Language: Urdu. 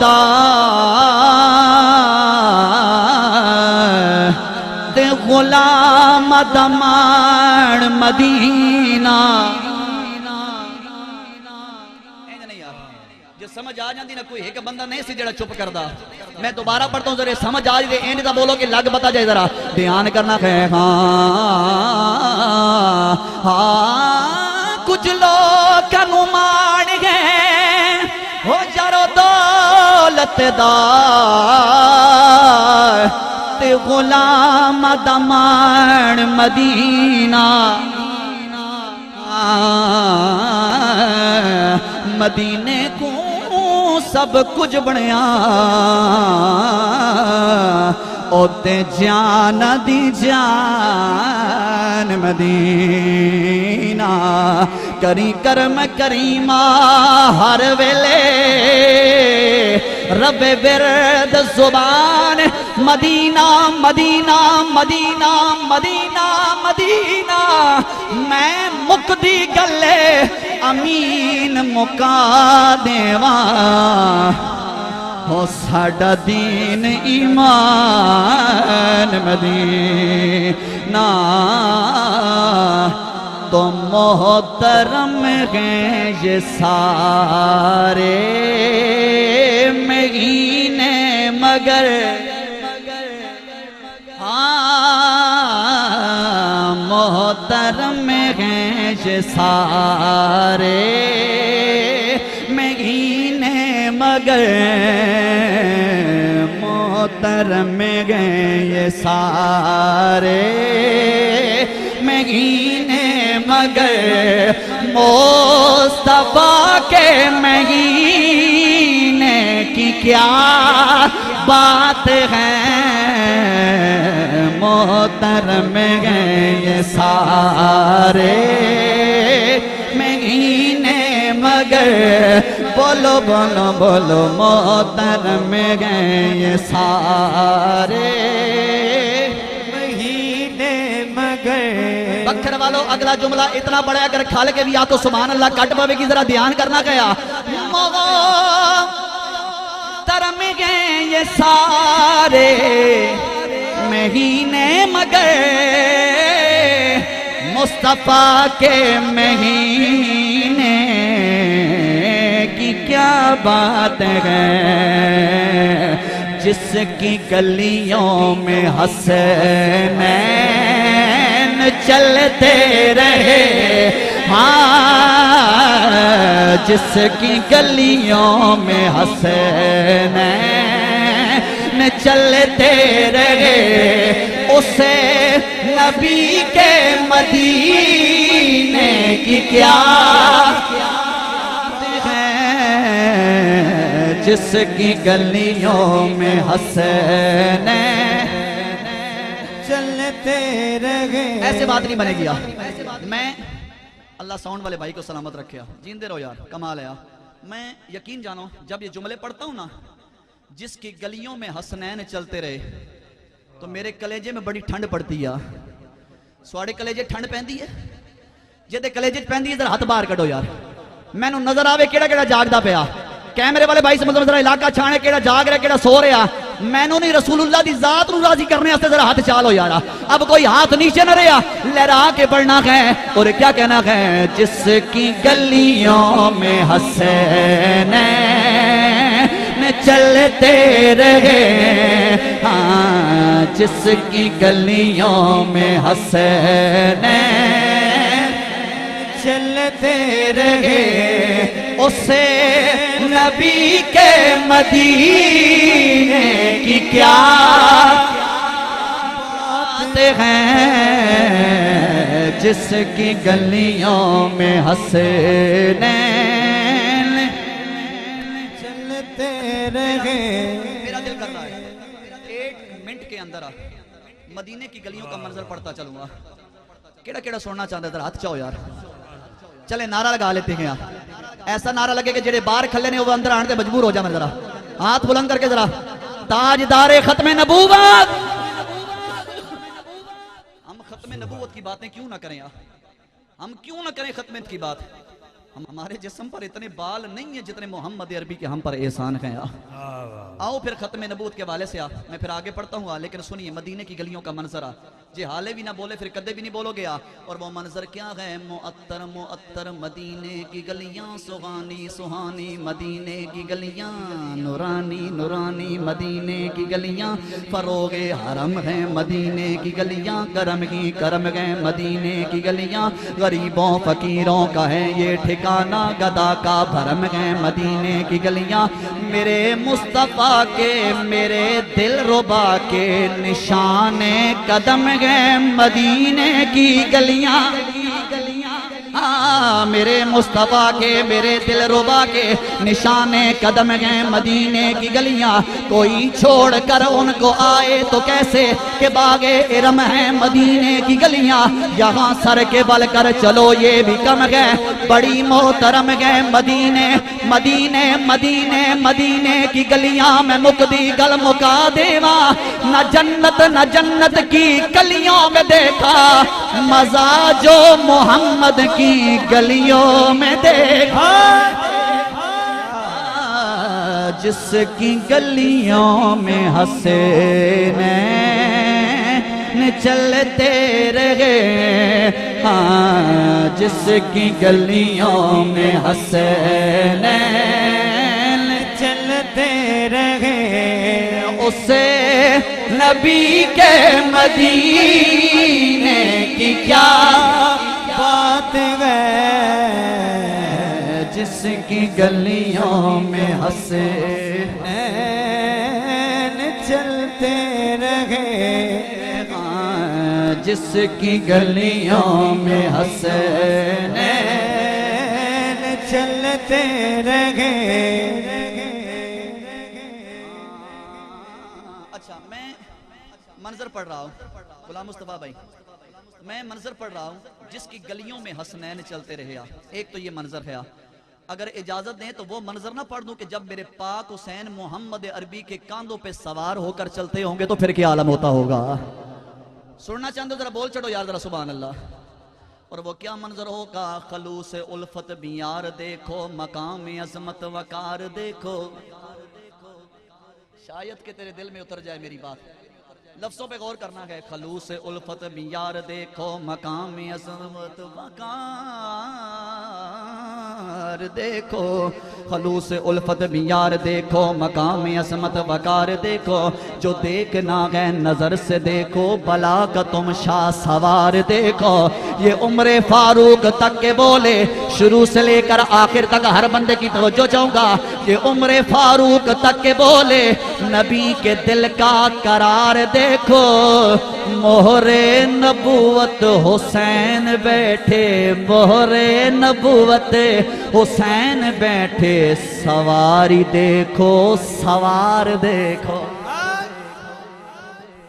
دا تے غلام دمان مدینہ. سمجھ آ جاندی نہ کوئی ایک بندہ نہیں سی جڑا چپ کردا. میں دوبارہ پڑھتا ہوں ذرا سمجھ آ جائے اینڈ دا بولو کہ لگ بتا جائے ذرا دھیان کرنا ہے. ہاں کچھ لوگ کنو مان گئے ہو جرو دولت دا تے غلام دمان مدینہ. مدینے کو سب کچھ بنیا اوتے جان دی جان مدینہ. کری کرم کریمہ ہر ویلے رب ورد زبان مدینہ مدینہ مدینہ مدینہ مدینہ. میں مکدی گلے امین مکا دیواں ہو ساڈا دین ایمان مدینہ. تو محترم ہیں یہ سارے مہینے مگر محترم ہیں یہ سارے مہینے مگر محترم ہیں یہ سارے مہینے مگر مصطفیٰ کے مہینے کی کیا بات ہے. محترم ہیں یہ سارے مہینے مگر بولو بولو بولو محترم ہیں یہ سارے مہینے مگر. بکھر والو اگلا جملہ اتنا بڑا اگر کھال کے بھی آ تو سبحان اللہ کٹ پاوے گی ذرا دھیان کرنا گیا. محترم ہیں یہ سارے مہینے مگر مصطفیٰ کے مہینے کی کیا بات ہے. جس کی گلیوں میں حسنین چلتے رہے ہاں جس کی گلیوں میں حسنین چلتے رہے اسے نبی کے مدینے کی کیا جس کی گلیوں میں حسنین چلتے رہے. ایسے بات نہیں بنے گیا. میں اللہ ساؤنڈ والے بھائی کو سلامت رکھیا جیندے رہو یار کمال ہے. میں یقین جانو جب یہ جملے پڑھتا ہوں نا جس کی گلیوں میں حسنین چلتے رہے تو میرے کلیجے میں بڑی ٹھنڈ پڑتی ہے. سواڑے کلیجے ٹھنڈ پہندی ہے جے کلیجے پہندی ہے ذرا ہاتھ باہر کڈو یار. میں نو نظر آوے کیڑا کیڑا جاگدا پیا. کیمرے والے بھائی سمجھ ذرا علاقہ چھانے کیڑا جاگ رہا کیڑا سو رہا. میں نو نہیں رسول اللہ دی ذات نو راضی کرنے واسطے ذرا ہاتھ چالو یارا. اب کوئی ہاتھ نیچے نہ رہا لہرا کے پڑھنا ہے اور کیا کہنا ہے. جس کی گلیوں میں حسنین چلتے رہے ہاں جس کی گلیوں میں حسنین چلتے رہے اسے نبی کے مدینے کی کیا بات ہے. جس کی گلیوں میں حسنین چلتے رہے. میرا دل کر رہا ہے 1 منٹ کے اندر مدینے کی گلیوں کا منظر پڑھتا چلوں گا. کیڑا کیڑا سننا چاہتا ہے ذرا ہاتھ چاہو یار. چلے نعرہ لگا لیتے ہیں. ایسا نعرہ لگے کہ جڑے باہر کھلے نے وہ اندر آنے تے مجبور ہو جائے. ذرا ہاتھ بلند کر کے ذرا تاجدار ختم نبوت. ہم ختم نبوت کی باتیں کیوں نہ کریں. ہم کیوں نہ کریں ختم کی بات. ہمارے جسم پر اتنے بال نہیں ہیں جتنے محمد عربی کے ہم پر احسان ہیں. آؤ پھر ختم نبوت کے والے سے میں پھر آگے پڑھتا ہوں. لیکن سنیے مدینے کی گلیوں کا منظر. جی حالے بھی نہ بولے پھر کدے بھی نہیں بولو گے. اور وہ منظر کیا ہے؟ معطر معطر مدینے کی گلیاں، سہانی سہانی مدینے کی گلیاں، نورانی نورانی مدینے کی گلیاں، فروغ حرم ہیں مدینے کی گلیاں، کرم ہی کرم ہیں مدینے کی گلیاں، غریبوں فقیروں کا ہے یہ ٹھکانہ، گدا کا بھرم ہے مدینے کی گلیاں. میرے مصطفیٰ کے میرے دل ربا کے نشان قدم ہیں مدینے کی گلیاں. میرے مصطفیٰ کے میرے دل ربا کے نشان قدم ہیں مدینے کی گلیاں. کوئی چھوڑ کر ان کو آئے تو کیسے کہ باغ ارم ہیں مدینے کی گلیاں. یہاں سر کے بل کر چلو یہ بھی کم گئے، بڑی محترم گئے مدینے مدینے مدینے مدینے کی گلیاں. میں مقدی گل مکا دیوا، نہ جنت کی گلیوں میں دیکھا مزہ جو محمد کی گلیوں میں دیکھا. جس کی گلیوں میں حسینین چلتے رہے، ہاں جس کی گلیوں میں حسینین چلتے رہے، اسے نبی کے مدینے کی کیا بات ہے. جس کی گلیوں میں حسینین چلتے رہے، جس کی گلیوں میں حسینین چلتے رہے. اچھا میں منظر پڑھ رہا ہوں غلام مصطفیٰ بھائی، میں منظر پڑھ رہا ہوں جس کی گلیوں میں حسنین چلتے رہے. ایک تو یہ منظر ہے. اگر اجازت دیں تو وہ منظر نہ پڑھ دوں کہ جب میرے پاک حسین محمد عربی کے کاندھوں پہ سوار ہو کر چلتے ہوں گے تو پھر کیا عالم ہوتا ہوگا. سننا چاہتے ہو ذرا بول چڑھو یار ذرا سبحان اللہ. اور وہ کیا منظر ہوگا؟ خلوص الفت بیار دیکھو، مقام عظمت وقار دیکھو. شاید کہ تیرے دل میں اتر جائے میری بات، لفظوں پہ غور کرنا ہے. خلوص الفت بیار دیکھو، مقام عظمت وقار دیکھو. خلوص الفت بیار دیکھو، مقام عظمت وقار دیکھو. جو دیکھنا ہے نظر سے دیکھو، بلا کا تم شاہ سوار دیکھو. یہ عمر فاروق تک کے بولے، شروع سے لے کر آخر تک ہر بندے کی توجہ چاہوں گا. یہ عمر فاروق تک کے بولے، نبی کے دل کا قرار دیکھو. مہر نبوت حسین بیٹھے، مہر نبوت حسین بیٹھے. سواری دیکھو سوار دیکھو.